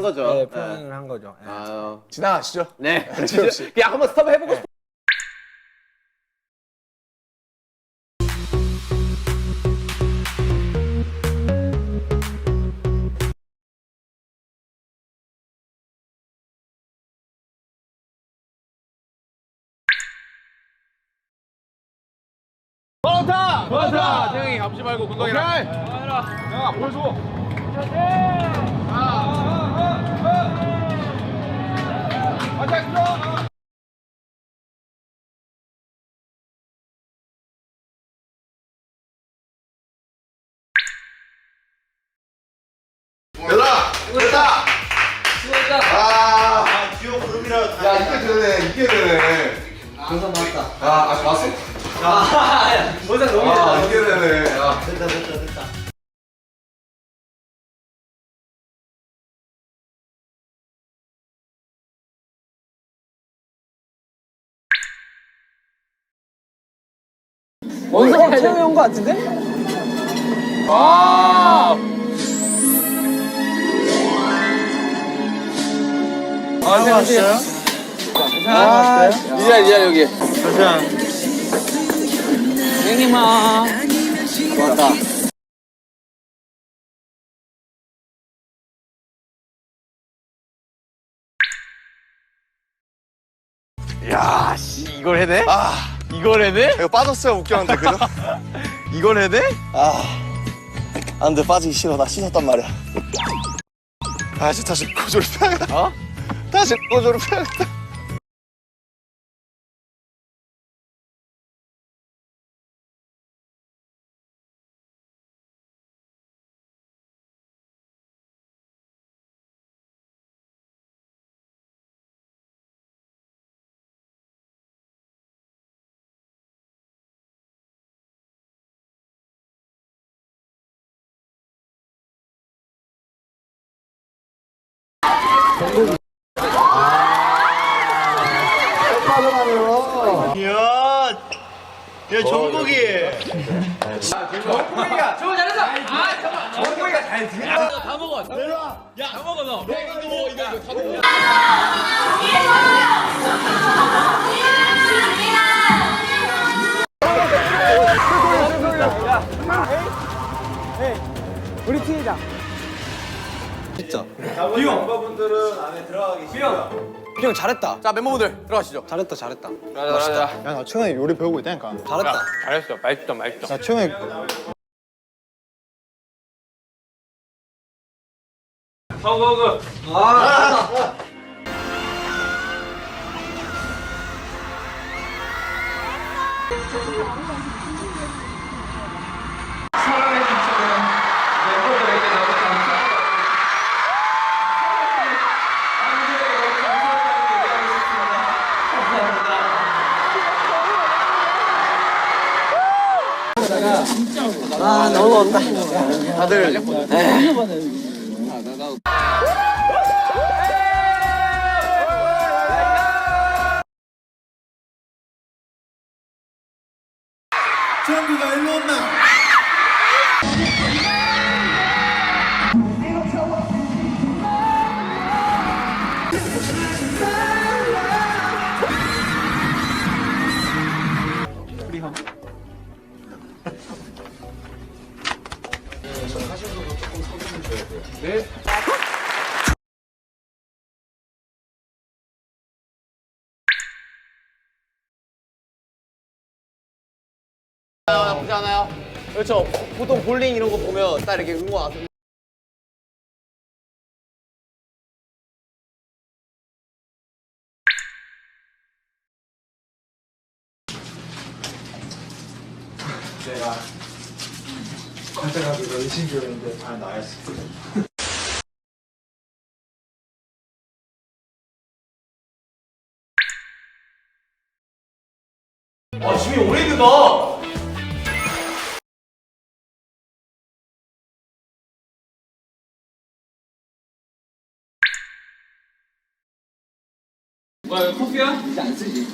한 거죠. 네, 표현을 한 거죠. 네. 지나가시죠. 네. 그냥 한번 스톱 해보고 싶어. 좋다. 태영이 감지 말고 군동이랑. 야, 볼 줘. 얘들아! 됐다! 아, 기호 구름이라. 야, 이게 되네, 이게 되네. 항상 맞다. 아, 봤어? 원상 너무 아, 이게 되네. 야. 됐다. 원상 태영이 온 거 같은데? 안녕하세요. 이제 여기. 형님아. 좋았다. 야, 씨, 이걸 해내? 이걸 해내? 이거 빠졌어야 웃겼는데, 그래도? 이걸 해내? 안 돼, 빠지기 싫어. 나 씻었단 말이야. 다시 고조를 펴야겠다. 다시 고조를 펴야겠다. 야, 정국이. 우리 팀이다. 형 잘했다. 자, 멤버분들 들어가시죠. 잘했다. 가자. 야, 나 최근에 요리 배우고 있다니까. 잘했다. 잘했어. 맛있다. 나 최근에. 허그. 너무 온다. 다들 정국아, 일로 온나? 나쁘지 않아요? 그렇죠. 보통 볼링 이런 거 보면 딱 이렇게 응원 와서 관장하기가 의심교였는데 잘 나였어. 짐이 오래 있는다. 뭐야, 커피야? 이제 안 쓰지.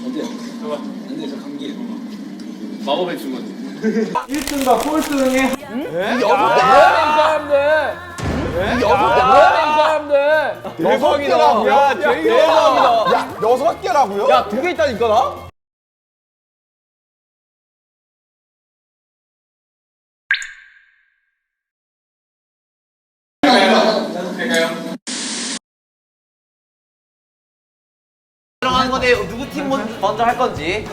어디야? 봐봐. 안 돼, 저 감기에. 마법의 주문. 1등과 꼴등에. 이 여섯 대 뭐야, 이 사람들? 이 여섯 대 뭐야, 이 사람들? 대박이다. 야, 대박이다. 야, 6개라고요? 야, 2개 있다니까, 나? 들어가는 건데 누구 팀 먼저 할 건지.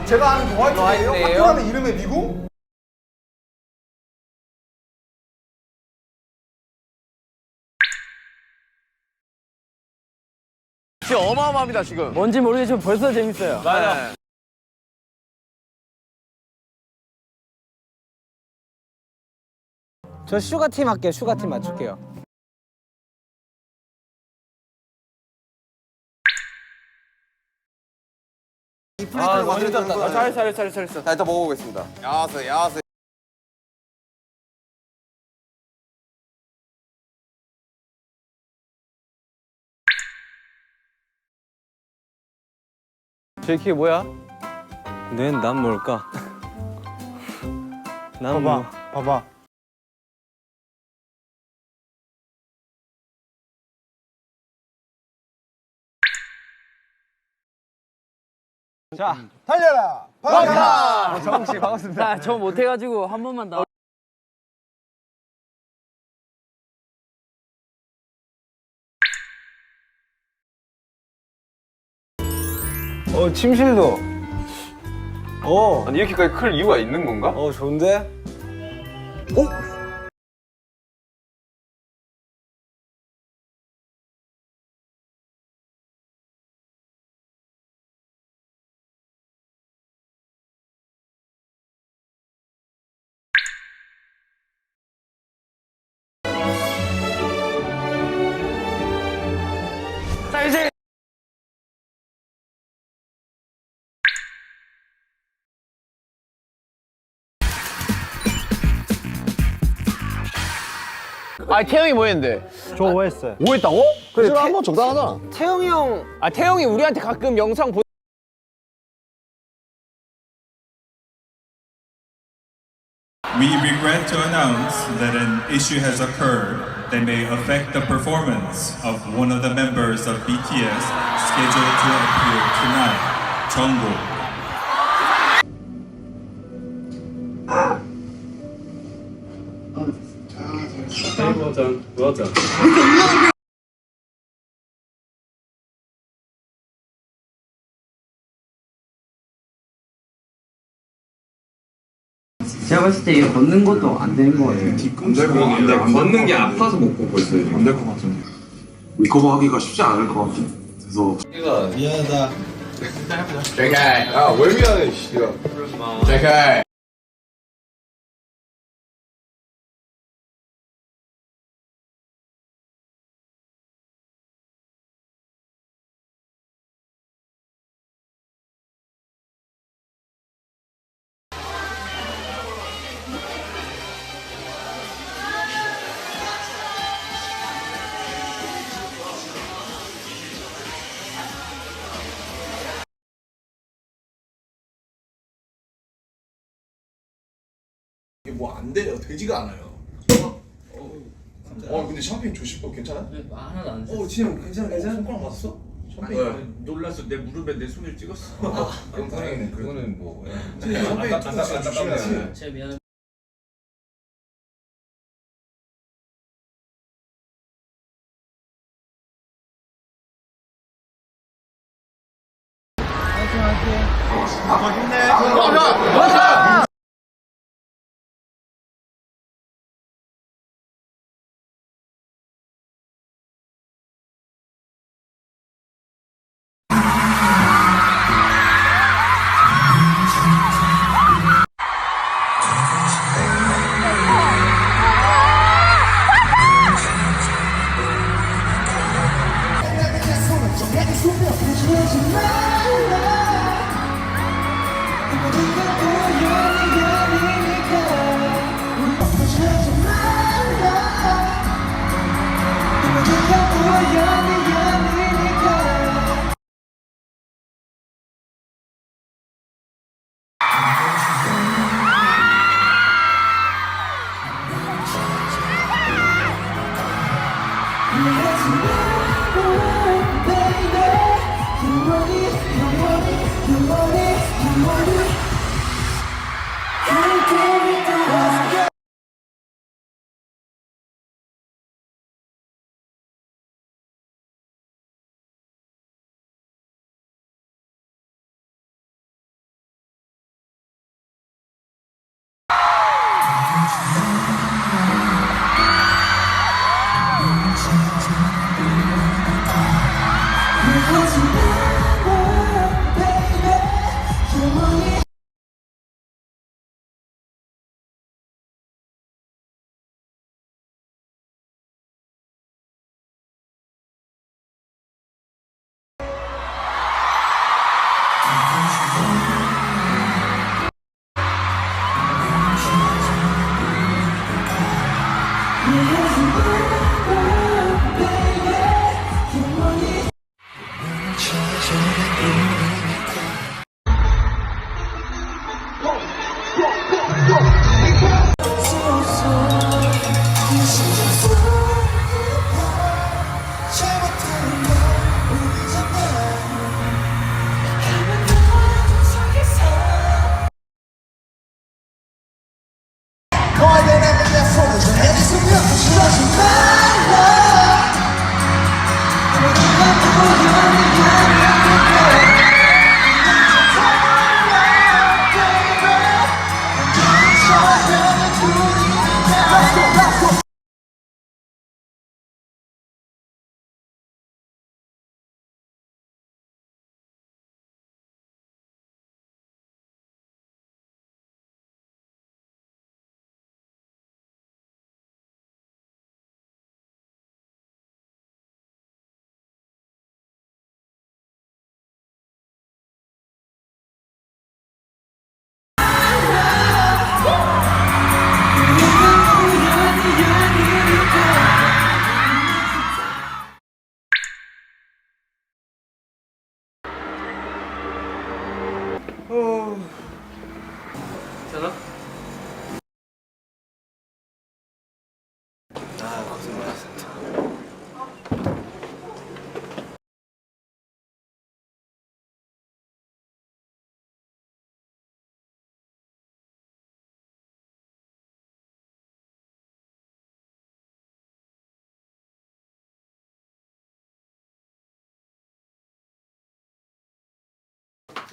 제가 아는 동아리예요? 학교라는 이름의 미국? 지금 어마어마합니다 지금. 뭔지 모르겠지만 벌써 재밌어요. 맞아. 저 슈가팀 할게요. 슈가팀 맞출게요. 너무 힘들었다. 잘했어. 자, 일단 먹어보겠습니다. 야스. 제키 뭐야? 난 뭘까? 난 뭐? 봐봐. 자, 달려라! 박하! 정욱 씨 반갑습니다. 저 못해가지고 한 번만 더. 침실도. 아니, 이렇게까지 클 이유가 있는 건가? 좋은데? 자, 이제. 아, 태형이 뭐 했는데? 저 오했어요. 뭐 했다고? 그래, 한번 적당하잖아. 태영이 형. 태형이 우리한테 가끔 영상 We regret to announce that an issue has occurred that may affect the performance of one of the members of BTS scheduled to appear tonight, Jungkook. 제가 봤을 때 이거 걷는 것도 안 되는 것 같아요. 걷는 게 아파서 못 걷고 있어요. 안 될 것 같은데. 리커버하기가 쉽지 않을 것 같아. 그래서 JK. 야, 왜 미안해, 씨. JK. 이게 뭐 안 돼요. 되지가 않아요. 근데 샴페인 조심법 괜찮아? 하나도 안 써. 진영 괜찮아? 손가락 맞았어? 샴페인 놀라서 내 무릎에 내 손을 찍었어. 그럼 다행이네. 그거는 뭐 샴페인 진짜 조심해야지. 제가 미안.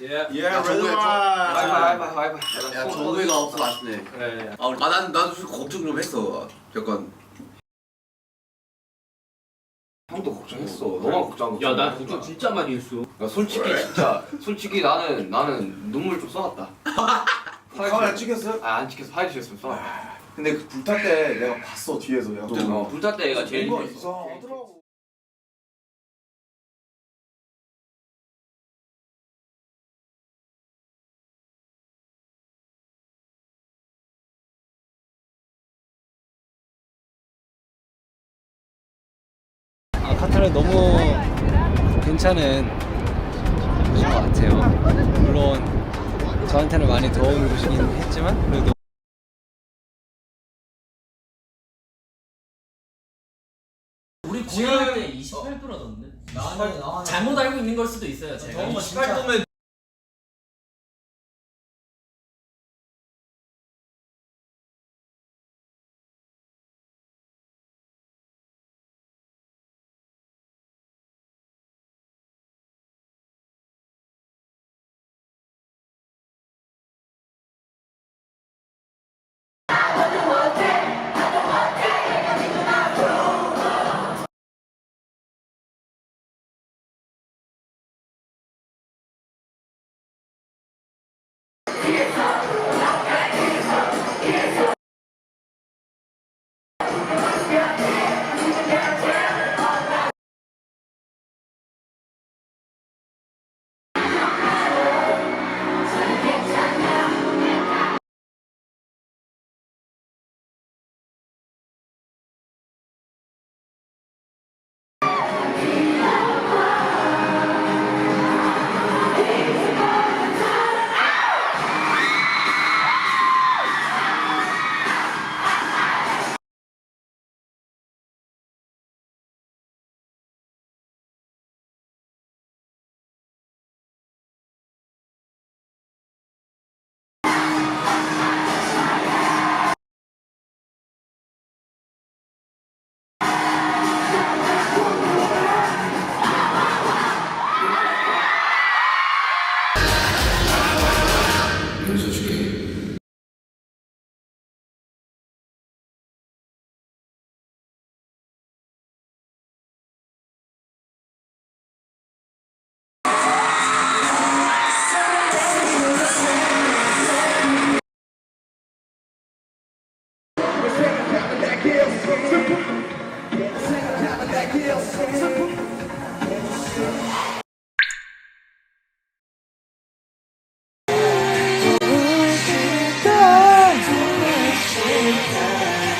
야, 정우이가 없어 아쉽네. 나도 좀 걱정 좀 했어. 약간. 형도 걱정했어. 너만 걱정한 거. 야, 나 걱정 진짜 많이 했어. 야, 솔직히 나는 눈물 좀 쏟았다. 카메라 찍혔어? 안 찍혀서 파일 찍혔으면 쏟았다. 근데 그 불탈 때 내가 봤어 뒤에서 내가 불탈 때가 제일 힘들었어. 이상하더라고. 카타르 너무 괜찮은 곳인 것 같아요. 물론 저한테는 많이 더운 곳이긴 했지만 그래도 우리 공연할 때 28도라던데. 나는 잘못 알고 있는 걸 수도 있어요. 제가 28도면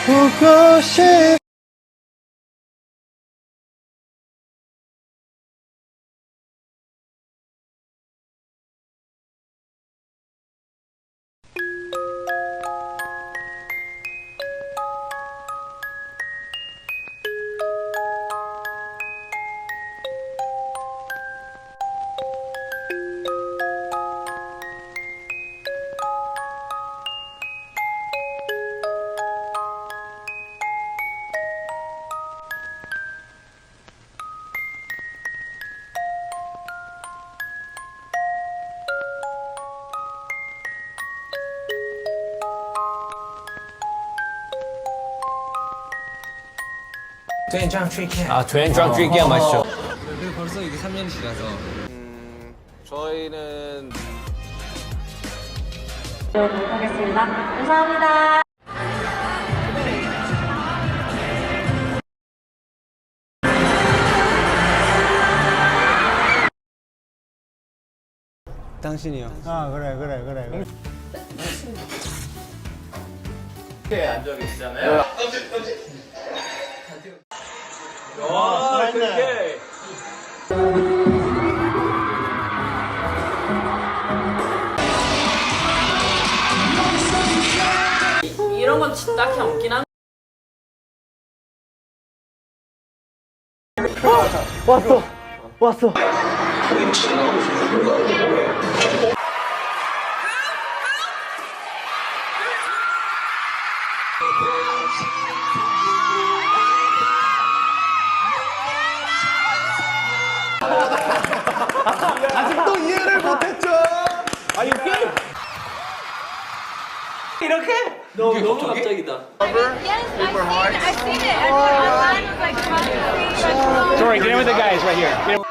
보고 싶 아, 된장 튀김 맛있죠. 벌써 이게 3년치라서. 저희는 하겠습니다. 감사합니다. 당신이요. 앉아 계시잖아요. 이런 건 딱히 없긴 한. 왔어. 아직도 이해를 못했죠. 너무 갑자기다. I've seen it. Online was like across the street. Sorry, get in with the guys right here. Get in-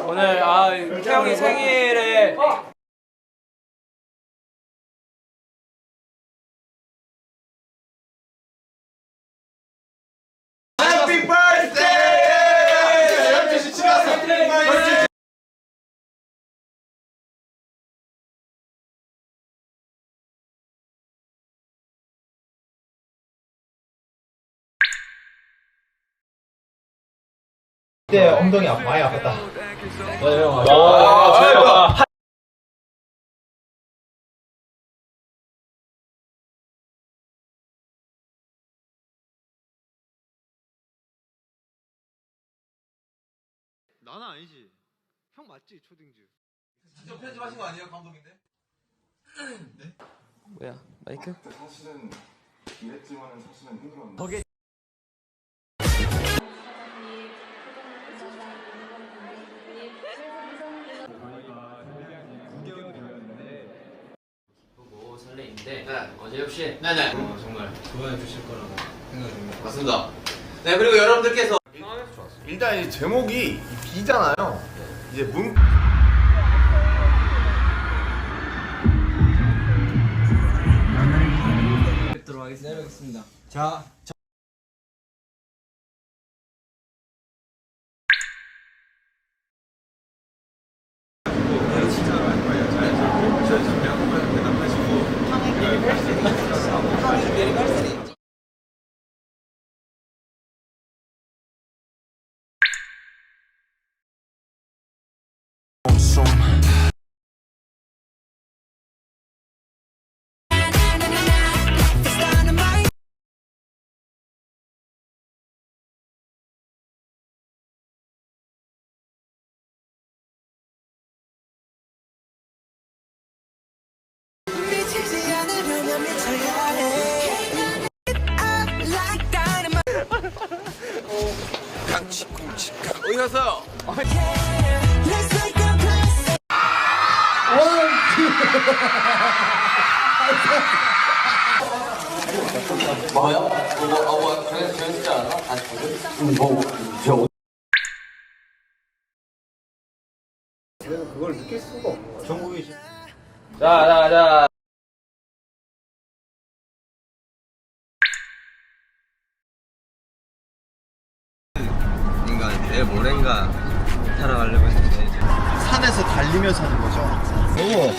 오늘 태영이 생일에 Happy birthday! 12시 지났어. 네, 엉덩이 많이 아팠다. 나는 아니지. 형 맞지 초딩즈. 직접 편집하신 거 아니에요, 감독인데? 뭐야 마이크? 사실은 이랬지만은 사실은 힘들었는데. 보고 설레인데 어제 역시 네네. 정말 좋아해 주실 거라고 생각합니다. 맞습니다. 네, 그리고 여러분들께서 일단 이 제목이 비잖아요. 이제 문 뵙도록 하겠습니다. 자, 어디 갔어요? 뭐요? 정했지 않아? 다시 보고? 그걸 느낄 수가 없어. 전국이 자 내일 모레인가 타러 가려고 했는데 산에서 달리면서 하는 거죠? 오!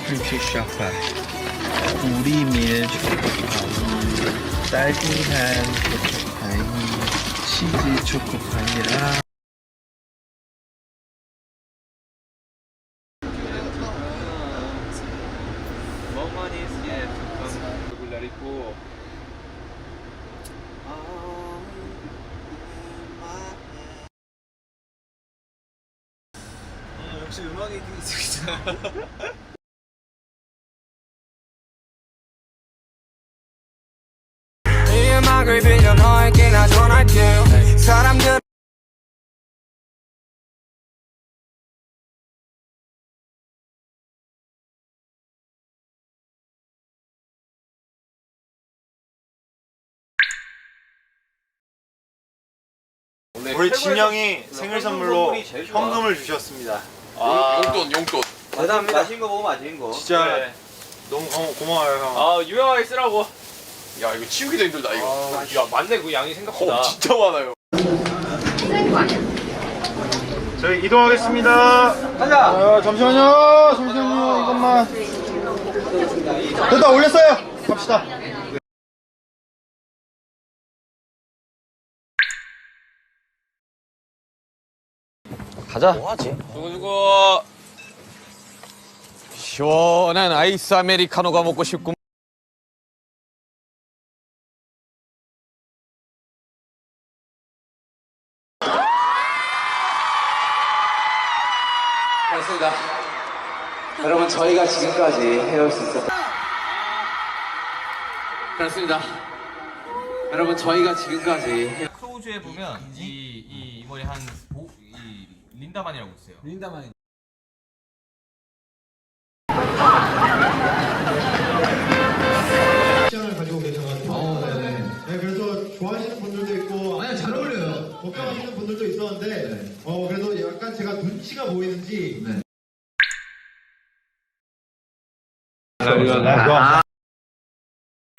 핑크 샤파 우리 밀 초코파이 딸기한 초코파이 치즈 초코파이랑 역시 음악이 있으시다. 이 음악을 빌려 너에게 나 전할게 사람들 우리 진영이 생일 선물로 현금을 주셨습니다. 용돈. 대단합니다. 맛있는 거 먹으면 맛있는 거 진짜 너무 고마워요 형. 아, 유명하게 쓰라고. 야, 이거 치우기도 힘들다, 이거. 야, 맞네, 그 양이 생각보다. 진짜 많아요. 저희 이동하겠습니다. 가자. 잠시만요. 이것만. 됐다 올렸어요. 갑시다. 가자 수고. 시원한 아이스 아메리카노가 먹고 싶고. 반갑습니다. 여러분, 저희가 지금까지 해올 수 있었던. 그렇습니다. 여러분, 저희가 지금까지. 소우주에 보면 이 머리 이 린다만이라고 있어요. 린다만. 시장을 가지고 계셔가지고 네, 그래서 좋아하시는 분들도 있고 아니 잘 어울려요. 걱정하시는 분들도 있었는데 그래도 약간 제가 눈치가 보이는지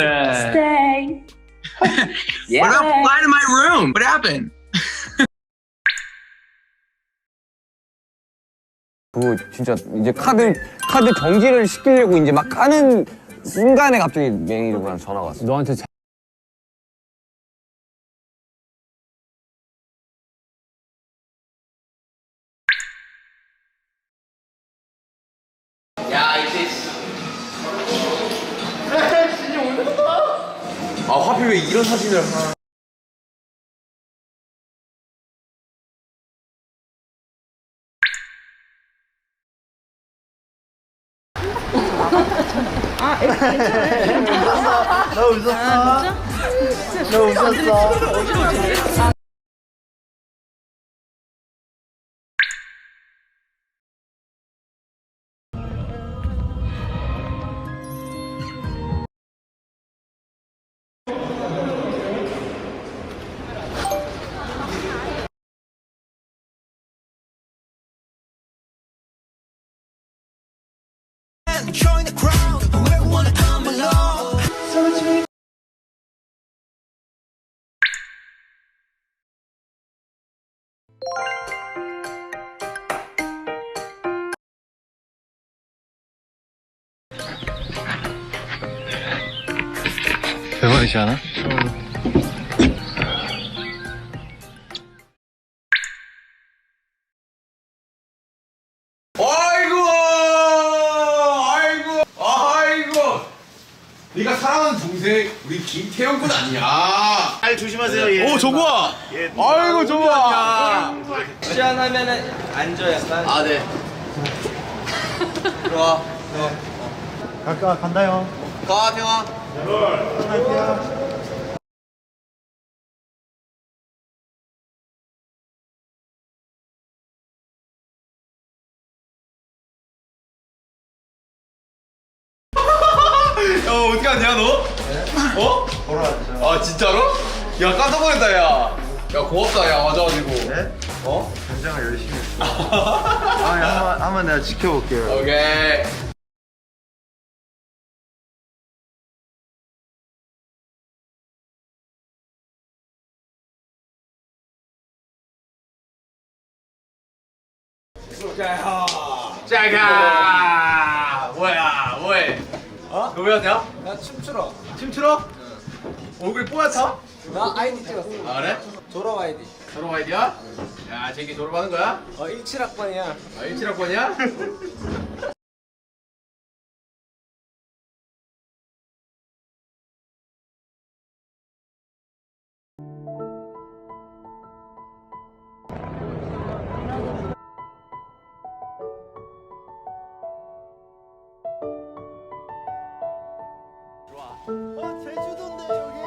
Stay. What up? Fly to my room. What happened? 그거 진짜 이제 카드 정지를 시키려고 이제 막 까는 순간에 갑자기 매니저분한테 전화가 왔어. 너한테 야, 이제 아, 하필 왜 이런 사진을 하나. 너 웃었어? 너 웃었어? Join the crowd. Whoever wanna come along. 대박이지 않아? 네가 사랑하는 동생 우리 김태형 군 아니야. 잘 조심하세요. 예. 오, 정우아. 예. 아이고, 정우아. 시원하면은 앉아 약간. 아, 네. 들어와. 간다요. 가, 태영아. 갈게요. 야, 어떻게 하냐, 너? 어? 돌아왔죠. 아, 진짜로? 야, 깜짝 놀랐다, 야. 야, 고맙다, 야, 와줘가지고. 네? 어? 굉장히 열심히 했어. 한번 내가 지켜볼게요. 오케이. 짜가. 뭐해? 어? 너 왜 왔냐? 나 춤추러. 춤추러? 얼굴이 뽀얗다? 나 아이디 찍었어. 아 그래? 졸업 아이디. 졸업 아이디야? 야, 쟤기 졸업하는 거야? 17학번이야. 아, 17학번이야? 제주도인데 여기.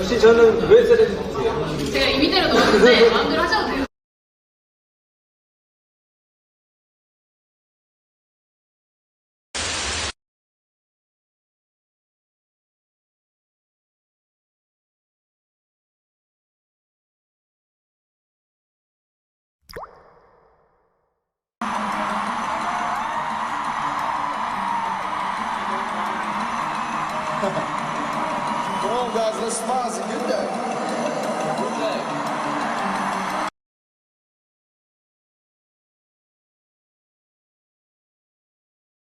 혹시 저는 왜 써야 되는지 제가 이미대로 넣었는데 마음대로 하셔도 돼요. Come on, guys, let's smile. It's a good day. Good day.